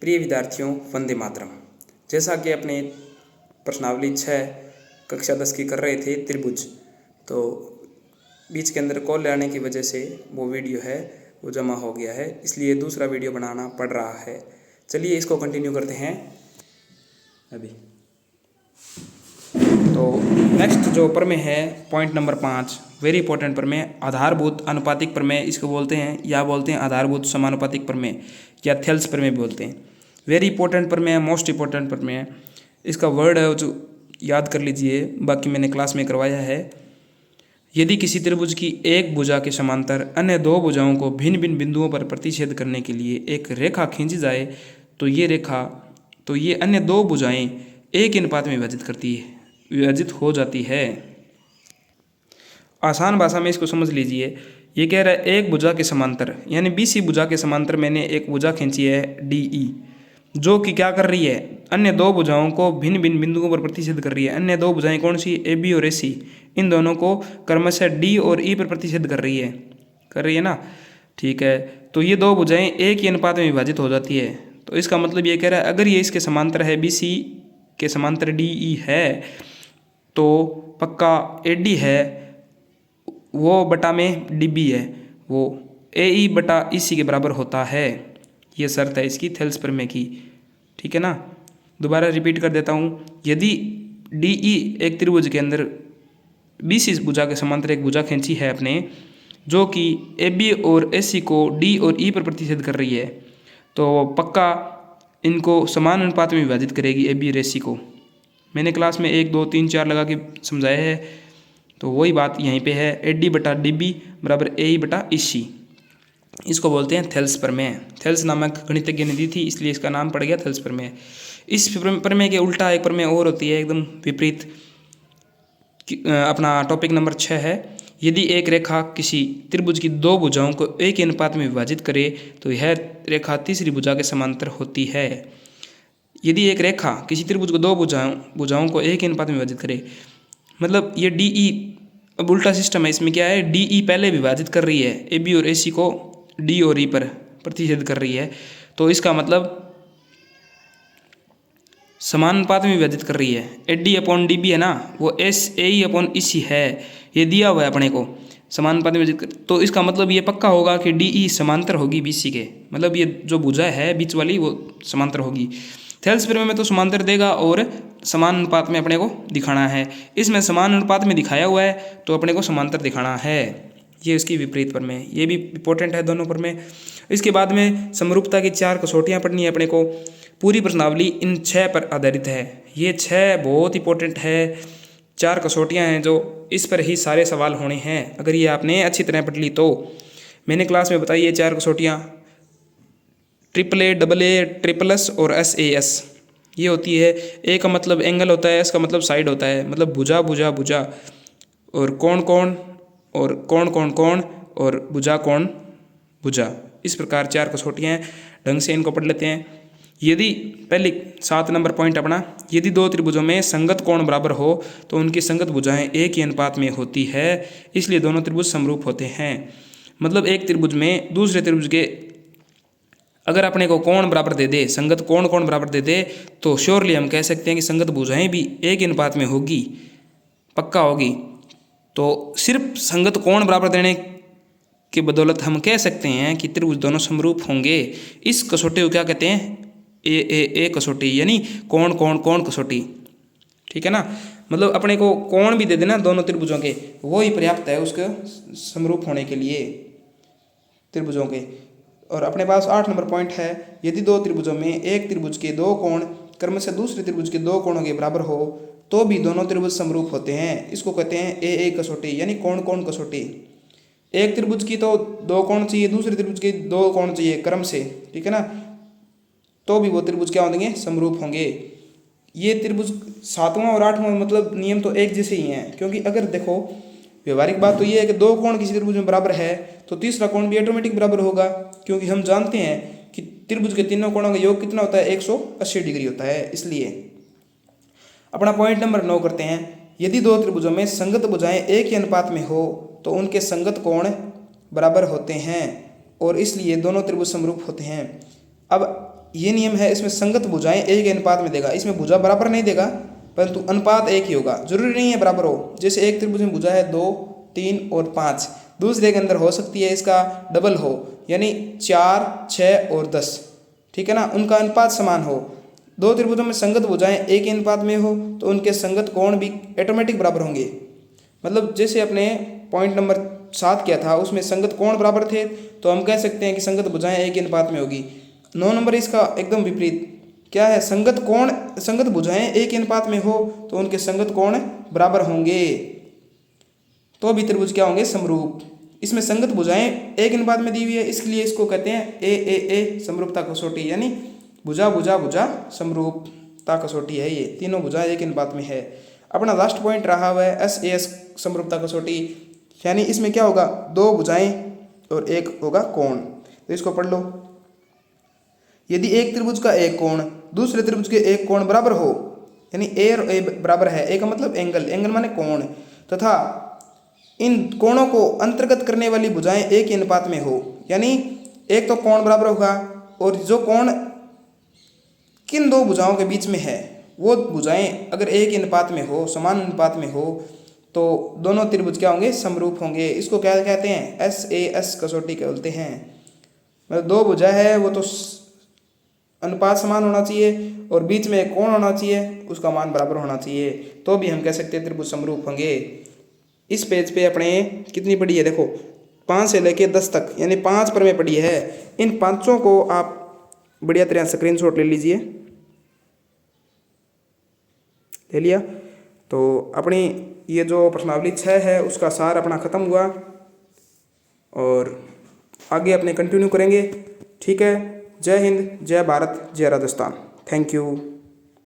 प्रिय विद्यार्थियों, वंदे मातरम। जैसा कि अपने प्रश्नावली 6 कक्षा 10 की कर रहे थे त्रिभुज, तो बीच के अंदर कॉल आने की वजह से वो वीडियो है वो जमा हो गया है, इसलिए दूसरा वीडियो बनाना पड़ रहा है। चलिए इसको कंटिन्यू करते हैं अभी। तो नेक्स्ट जो प्रमेय है पॉइंट नंबर 5, वेरी इंपॉर्टेंट प्रमेय, आधारभूत अनुपातिक प्रमेय इसको बोलते हैं, या बोलते हैं आधारभूत समानुपातिक प्रमेय या थेल्स प्रमेय बोलते हैं। वेरी इंपॉर्टेंट प्रमेय, मोस्ट इंपॉर्टेंट प्रमेय। इसका वर्ड है जो याद कर लीजिए, बाकी मैंने क्लास में करवाया है। यदि किसी त्रिभुज की एक भुजा के समांतर अन्य दो भुजाओं को भिन्न भिन्न बिंदुओं पर प्रतिच्छेद करने के लिए एक रेखा खींची जाए तो ये अन्य दो भुजाएं एक अनुपात में विभाजित हो जाती है। आसान भाषा में इसको समझ लीजिए। ये कह रहा है एक भुजा के समांतर यानी BC भुजा के समांतर मैंने एक भुजा खींची है DE, जो कि क्या कर रही है, अन्य दो भुजाओं को भिन्न भिन्न बिंदुओं पर प्रतिच्छेद कर रही है। अन्य दो भुजाएं कौन सी, AB और AC, इन दोनों को क्रमशः D और E पर प्रतिच्छेद कर रही है ना। ठीक है, तो ये दो भुजाएं एक ही अनुपात में विभाजित हो जाती है। तो इसका मतलब ये कह रहा है अगर ये इसके समांतर है, BC के समांतर DE है, तो पक्का AD है वो बटा में DB है, वो AE बटा EC के बराबर होता है। ये शर्त है इसकी थेल्स प्रमेय की। ठीक है ना, दोबारा रिपीट कर देता हूँ। यदि DE एक त्रिभुज के अंदर BC भुजा के समांतर एक भुजा खींची है अपने, जो कि AB और AC को D और E पर प्रतिच्छेद कर रही है, तो पक्का इनको समान अनुपात में विभाजित करेगी AB और AC को। मैंने क्लास में 1 2 3 4 लगा के समझाया है, तो वही बात यहीं पे है। AD बटा DB बराबर AE बटा EC। इसको बोलते हैं थेल्स प्रमेय। थेल्स नामक गणितज्ञ ने दी थी, इसलिए इसका नाम पड़ गया थेल्स प्रमेय। इस प्रमेय के उल्टा एक प्रमेय और होती है, एकदम विपरीत। अपना टॉपिक नंबर 6 है, यदि एक रेखा किसी त्रिभुज की दो भुजाओं को एक ही अनुपात में विभाजित करे तो यह रेखा तीसरी भुजा के समांतर होती है। यदि एक रेखा किसी त्रिभुज को दो भुजाओं को एक ही अनुपात में विभाजित करे, मतलब ये DE, अब उल्टा सिस्टम है। इसमें क्या है, DE पहले विभाजित कर रही है AB और AC को D और E पर प्रतिच्छेद कर रही है, तो इसका मतलब समान अनुपात में विभाजित कर रही है। AD अपॉन DB है ना, वो AE अपॉन EC है, ये दिया हुआ है अपने को समान अनुपात में विभाजित। तो इसका मतलब ये पक्का होगा कि DE समांतर होगी BC के, मतलब ये जो भुजा है बीच वाली वो समांतर होगी। थेल्स प्रमेय में तो समांतर देगा और समान अनुपात में अपने को दिखाना है। इसमें समान अनुपात में दिखाया हुआ है तो अपने को समांतर दिखाना है। ये इसकी विपरीत प्रमेय, ये भी इंपॉर्टेंट है दोनों प्रमेय। इसके बाद में समरूपता की 4 कसौटियाँ पढ़नी है अपने को। पूरी प्रश्नावली इन 6 पर आधारित है। ये 6 बहुत इंपॉर्टेंट है, 4 कसौटियाँ हैं जो इस पर ही सारे सवाल होने हैं। अगर ये आपने अच्छी तरह पढ़ ली तो मैंने क्लास में बताई ये 4 कसौटियाँ, AAA, AA, SSS और SAS। ये होती है, A का मतलब एंगल होता है, S का मतलब साइड होता है, मतलब भुजा भुजा भुजा, और कोण कोण, और कोण कोण कोण, और भुजा कोण भुजा। इस प्रकार 4 कसौटियाँ हैं, ढंग से इनको पढ़ लेते हैं। यदि पहले 7 नंबर पॉइंट अपना, यदि दो त्रिभुजों में संगत कोण बराबर हो तो उनकी संगत भुजाएं एक ही अनुपात में होती है, इसलिए दोनों त्रिभुज समरूप होते हैं। मतलब एक त्रिभुज में दूसरे त्रिभुज के अगर अपने को कोण बराबर दे दे, संगत कोण बराबर दे दे, तो श्योरली हम कह सकते हैं कि संगत भुजाएं भी एक ही अनुपात में होगी, पक्का होगी। तो सिर्फ संगत कोण बराबर देने के बदौलत हम कह सकते हैं कि त्रिभुज दोनों समरूप होंगे। इस कसौटी को क्या कहते हैं, ए कसौटी, यानी कोण कोण कोण कसौटी। ठीक है ना, मतलब अपने को कोण भी दे देना दोनों त्रिभुजों के, वो ही पर्याप्त है उसके समरूप होने के लिए त्रिभुजों के। और अपने पास 8 नंबर पॉइंट है, यदि दो त्रिभुजों में एक त्रिभुज के दो कोण क्रमशः दूसरे त्रिभुज के दो कोणों के बराबर हो तो भी दोनों त्रिभुज समरूप होते हैं। इसको कहते हैं ए कसौटी, यानी कोण कोण कसौटी। एक त्रिभुज की तो दो कोण चाहिए, दूसरे त्रिभुज के दो कोण चाहिए क्रम से, ठीक है ना, तो भी वो त्रिभुज क्या होंगे, समरूप होंगे। ये त्रिभुज 7वां और 8वां मतलब नियम तो एक जैसे ही हैं, क्योंकि अगर देखो व्यवहारिक बात तो ये है कि दो कोण किसी त्रिभुज में बराबर है तो तीसरा कोण भी ऑटोमेटिक बराबर होगा, क्योंकि हम जानते हैं कि त्रिभुज के तीनों कोणों का योग कितना होता है, 180 डिग्री होता है। इसलिए अपना पॉइंट नंबर 9 करते हैं। यदि दो त्रिभुजों में संगत भुजाएं एक ही अनुपात में हो तो उनके संगत कोण बराबर होते हैं और इसलिए दोनों त्रिभुज समरूप होते हैं। अब ये नियम है, इसमें संगत भुजाएं एक अनुपात में देगा। इसमें भुजा बराबर नहीं देगा परंतु अनुपात एक ही होगा, जरूरी नहीं है बराबर हो। जैसे एक त्रिभुज में भुजा है 2, 3 और 5, दूसरे के अंदर हो सकती है इसका डबल हो, यानी 4, 6 और 10, ठीक है ना, उनका अनुपात समान हो। दो त्रिभुजों में संगत भुजाएं एक ही अनुपात में हो तो उनके संगत कोण भी ऑटोमेटिक बराबर होंगे। मतलब जैसे अपने पॉइंट नंबर 7 किया था, उसमें संगत कोण बराबर थे तो हम कह सकते हैं कि संगत भुजाएं एक ही अनुपात में होगी। 9 नंबर इसका एकदम विपरीत क्या है, संगत भुजाएं एक ही अनुपात में हो तो उनके संगत कोण बराबर होंगे, तो भी त्रिभुज क्या होंगे, समरूप। इसमें संगत भुजाएं एक अनुपात में दी हुई है, इसलिए इसको कहते हैं ए समरूपता कसौटी, यानी भुजा भुजा भुजा समरूपता कसौटी है। ये तीनों भुजा एक अनुपात में है। अपना लास्ट पॉइंट रहा हुआ है एस समरूपता कसौटी, यानी इसमें क्या होगा, दो भुजाएं और एक होगा कोण। तो इसको पढ़ लो। यदि एक त्रिभुज का एक कोण दूसरे त्रिभुज के एक कोण बराबर हो, यानी ए और ए बराबर है, ए का मतलब एंगल माने कोण, तथा इन कोणों को अंतर्गत करने वाली भुजाएं एक ही अनुपात में हो, यानी एक तो कोण बराबर होगा और जो कोण किन दो भुजाओं के बीच में है वो भुजाएं अगर एक ही अनुपात में हो, समान अनुपात में हो, तो दोनों त्रिभुज क्या होंगे, समरूप होंगे। इसको क्या कहते हैं, एस कसौटी कहते हैं। मतलब दो भुजा है वो तो अनुपात समान होना चाहिए और बीच में एक कोण होना चाहिए, उसका मान बराबर होना चाहिए, तो भी हम कह सकते हैं त्रिभुज समरूप होंगे। इस पेज पे अपने कितनी पड़ी है, देखो 5 से लेके 10 तक, यानी 5 पर में पड़ी है। इन पांचों को आप बढ़िया तरह स्क्रीनशॉट ले लीजिए। ले लिया तो अपनी ये जो प्रश्नावली 6 है उसका सार अपना ख़त्म हुआ और आगे अपने कंटिन्यू करेंगे। ठीक है, जय हिंद, जय भारत, जय राजस्थान। Thank you.